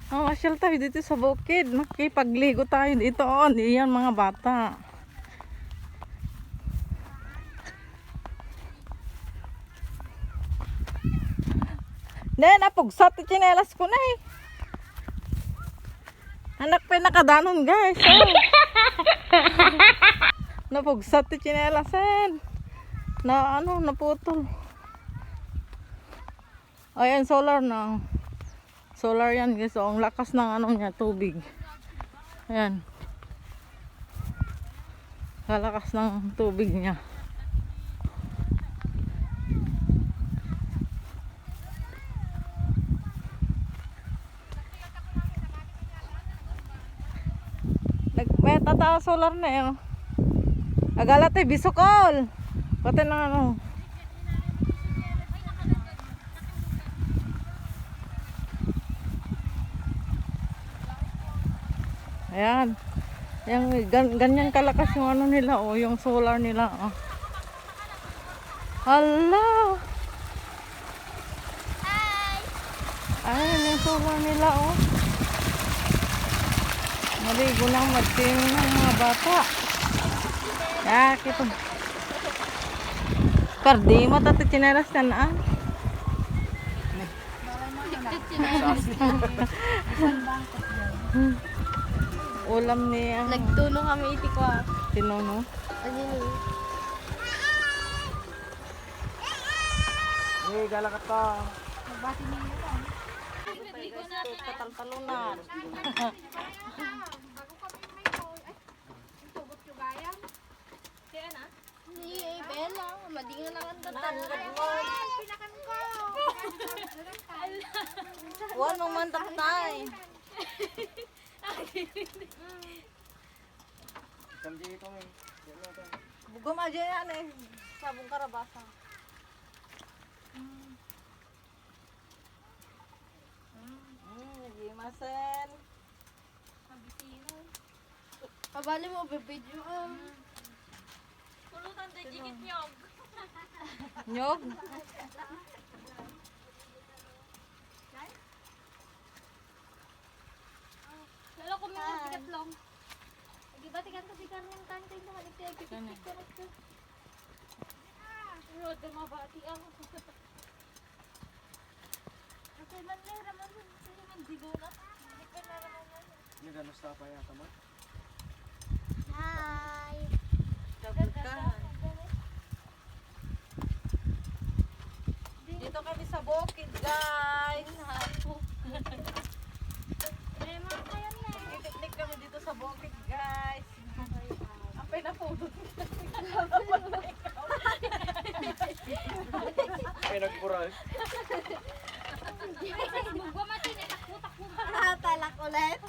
Masyal tayo dito sa bukid. Makipagligo tayo dito. Oh, yan mga bata. Napugsat chinelas ko na eh. Anak pa nakadanon guys. Oh. Napugsat chinelasan. Naputol. Ayan, solar na. Solar yan guys. So, ang lakas ng niya, tubig. Ayan. Kalakas ng tubig niya. May tatawa solar na eh. Agalat eh, bisokol. Pati na Ayan. Ganyan kalakas yung nila, oh, yung solar nila, oh. Hala. Hi. Ayan yung solar nila, oh. Maligo lang magting ng mga bata. Kita. Perdi mo tati chineras ka na. Ulam niya. Nagtuno kami iti ko. Tinuno. Galakat ka. Bati niyo ito. Kataltalunan. Ni Bella, madingan lang ang Pinakan ko. Huwag mong mantap-tay. Bugom aja yan eh. Sabong karabasa. Nagimasen. Pabali mo, bibidyo. Pulutan tayo jigit nyog. Nyog. Lalo ko may tigat long. Tigat ko tigan ng tantay na kaligtay. Pipipit ko ito. Road na mabati ako. Kasi man na raman sila man digo na. Hindi pa na raman na. Ini dan Mustafa ya teman. Hi. Dito kami sa bukid, guys. Picnic kami dito sa bukid, guys. Apay na pudot. Ay nagpural. Magwamati na takbo-takbo. Talak ulit.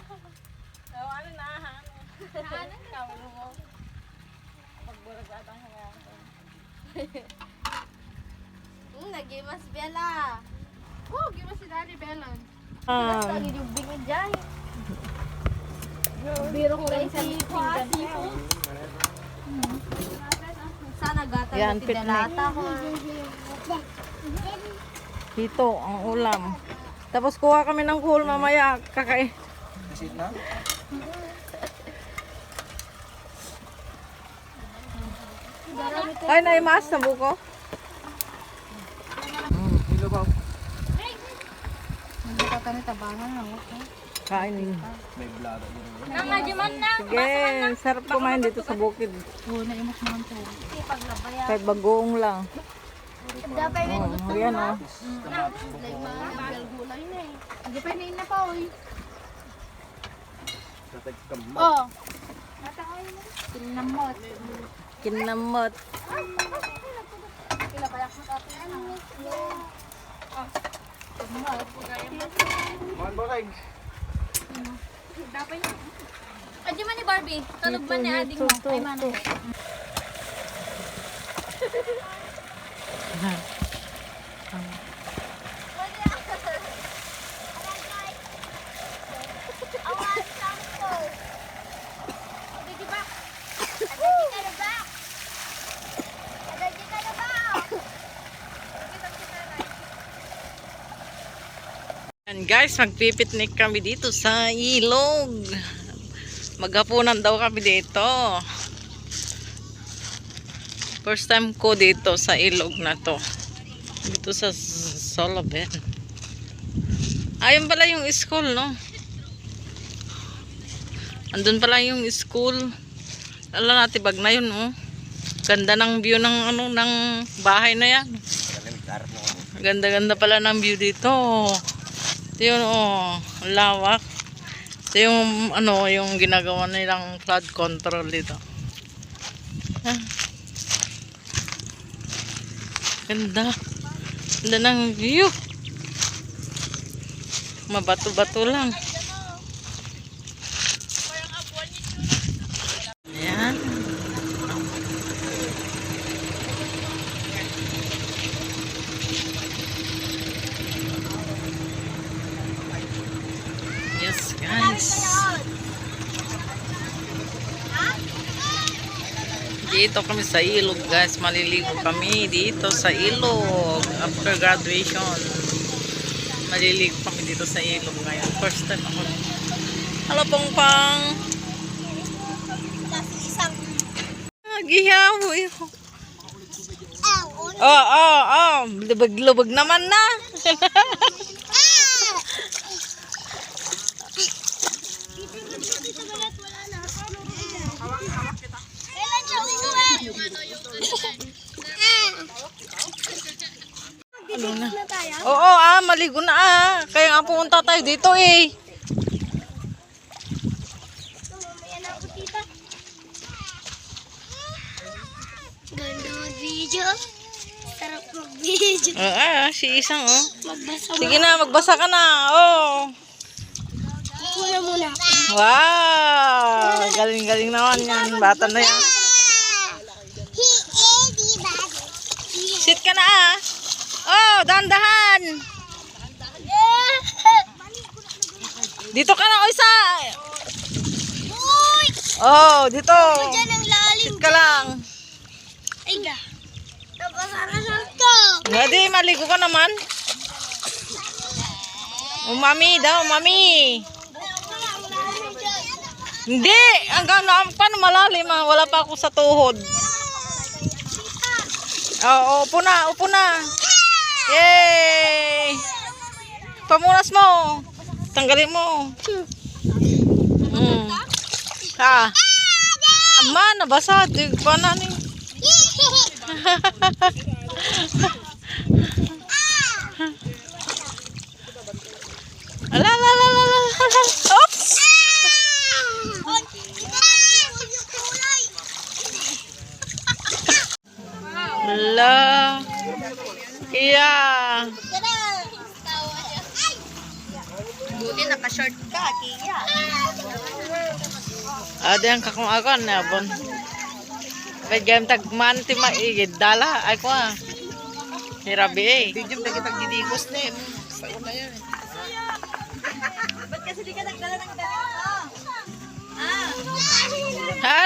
So, ano na, ha? Ano? Kawalo mo. Pagburag at ang hanggang. Nagimas Bella. Oh, gimas si Daddy Bellon. Lagi yung bingid dyan. Biro ko rin sa seafood. Sana gata Yan, mo picnic. tinalata ko. Dito, ang ulam. Tapos kuha kami ng kuhol mamaya. Isit na. Ay, naimas na buko. Hilo ba? Hindi ka kami tabangan lang. Kain. May blada din. Nangadyaman na. Sige, sarap kumain dito sa bukid. Oo, naimok naman to. Paglabaya. Kahit bagoong lang. Dapat may Oh, yan oh. like mga gulay na eh. Hindi pa na pa oy. Tatag kamay. Oh. Kinamot. Kinamot. Pinapayak mo tayo. Man ba kay? Adi man ni Barbie. Tulog man ni ading mo. Ay man. Yan guys, magpipiknik kami dito sa ilog. Maghapunan daw kami dito. First time ko dito sa ilog na to. Dito sa Soloben. Ayun pala yung school, no? Andun pala yung school. Alam natin bag na yun, oh. Ganda ng view ng ano ng bahay na yan. Ganda-ganda pala ng view dito. Ito yun, oh, lawak. Ito yung ano, yung ginagawa nilang flood control dito. Ah. Ganda. Ganda ng view. Mabato-bato lang. Ayan. Yes, guys. Dito kami sa ilog, guys. Maliligo kami dito sa ilog. After graduation, maliligo kami dito sa ilog ngayon. First time ako. Halo, pong-pang. Gihaw. Oh. Lubag-lubag naman na. Ano na? Oo, maligo na Kaya nga pumunta tayo dito eh. Ganda mag-video. Sarap mag-video. Si isang Magbasa Sige na, magbasa ka na. muna. Wow! Galing-galing naman yan. Bata na yan. Sit ka na dahan-dahan. Dito ka na, isa. Dito. Sit ka lang. Ay ga. Napasarasal ko. Hindi, maligo ka naman. Mami daw, mami. Hindi, hanggang paano malalim wala pa ako sa tuhod. Upo na. Yay! Pamunas mo. Tanggalin mo. Ama, nabasa. Di pa na ni. Ala. Oops! La. Iya. Buti naka-short ka, Kia. Ada yang kakong na bon. Bagam tagman ti maigid dala ay ko Hirabi eh. Video na kitang gidigos na sa una yun. Ba't kasi di ka nagdala ng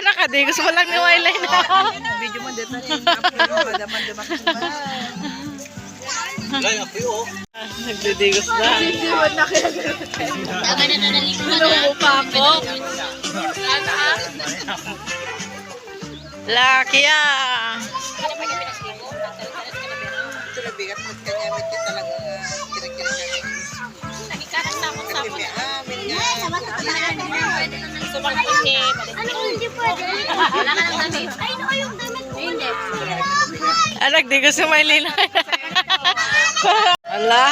Nakadigos mo lang ni Waylay na. video mo dito na yung madaman-daman ko ba? Nagdidigos na. Daga na naligo na. Lumo pa ako. Lakia. Ito na bigat mo kanya mit ka talaga kinagkira-kira. Nagikaran na akong sapon. Ano kung hindi pwede? Wala ka ng damit. Ay, no, yung damit ko. Hindi. Nagdigos si Waylay na. Ala.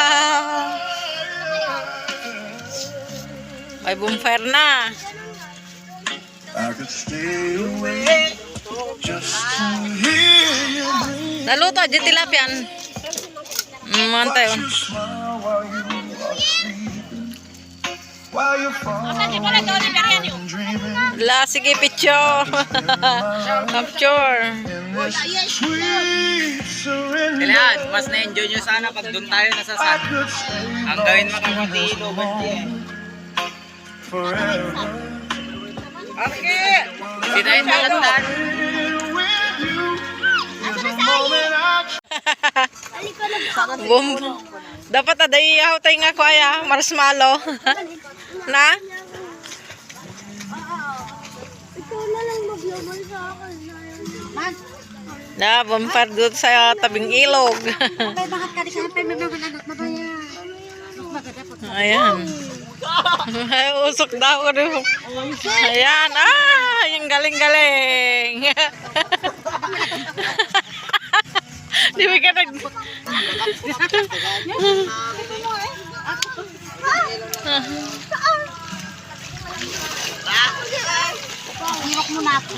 May bonfire na. I could stay awake just to hear you breathe. Naluto, di tilapian. Mantay. Watch you smile while you are sleeping. While you're falling and dreaming. La, sige, picture. Capture. In this sweet surrender. Kailangan, mas na-enjoy nyo sana pag doon tayo nasa I sun. could stay Ang gawin mo lost in kapag this iluban moment forever. Okay! Sinayin na lang tayo. With you is a moment I Dapat aday ihaw tayo nga kuya, marshmallow. Na? Ikaw na lang mag-yabal sa akin. Na, bumpar doon sa tabing ilog. Ay, bakit ka di ka pa may mga anak na ba yan? Ayan. Usok daw ko rin. Ayan. Ah, yung galing-galing. Di ba ka nag... Hirap mo na ako.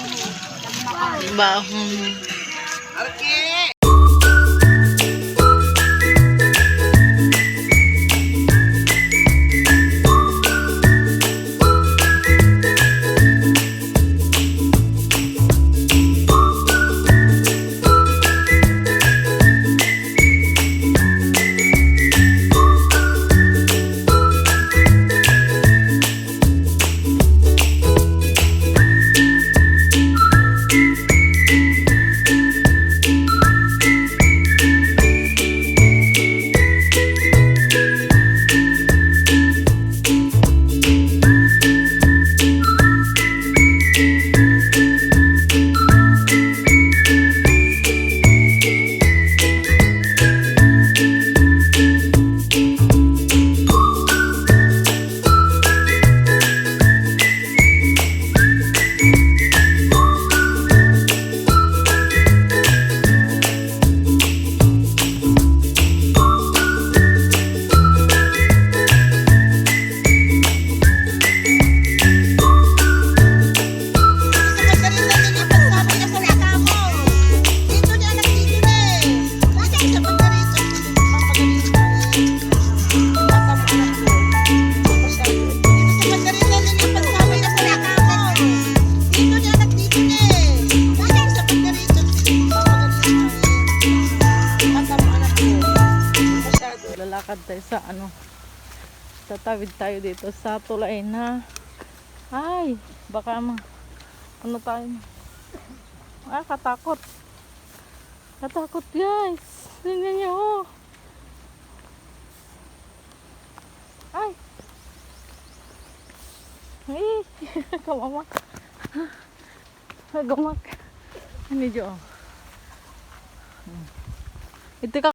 Bahong. Arke! Lalakad tayo sa ano. Tatawid tayo dito sa tulay na. Ay, baka ano tayo. Ah, katakot. Katakot guys. Tingnan niyo oh. Ay. Ay, kamamak. Gamak. Ano dyan oh. Ito ka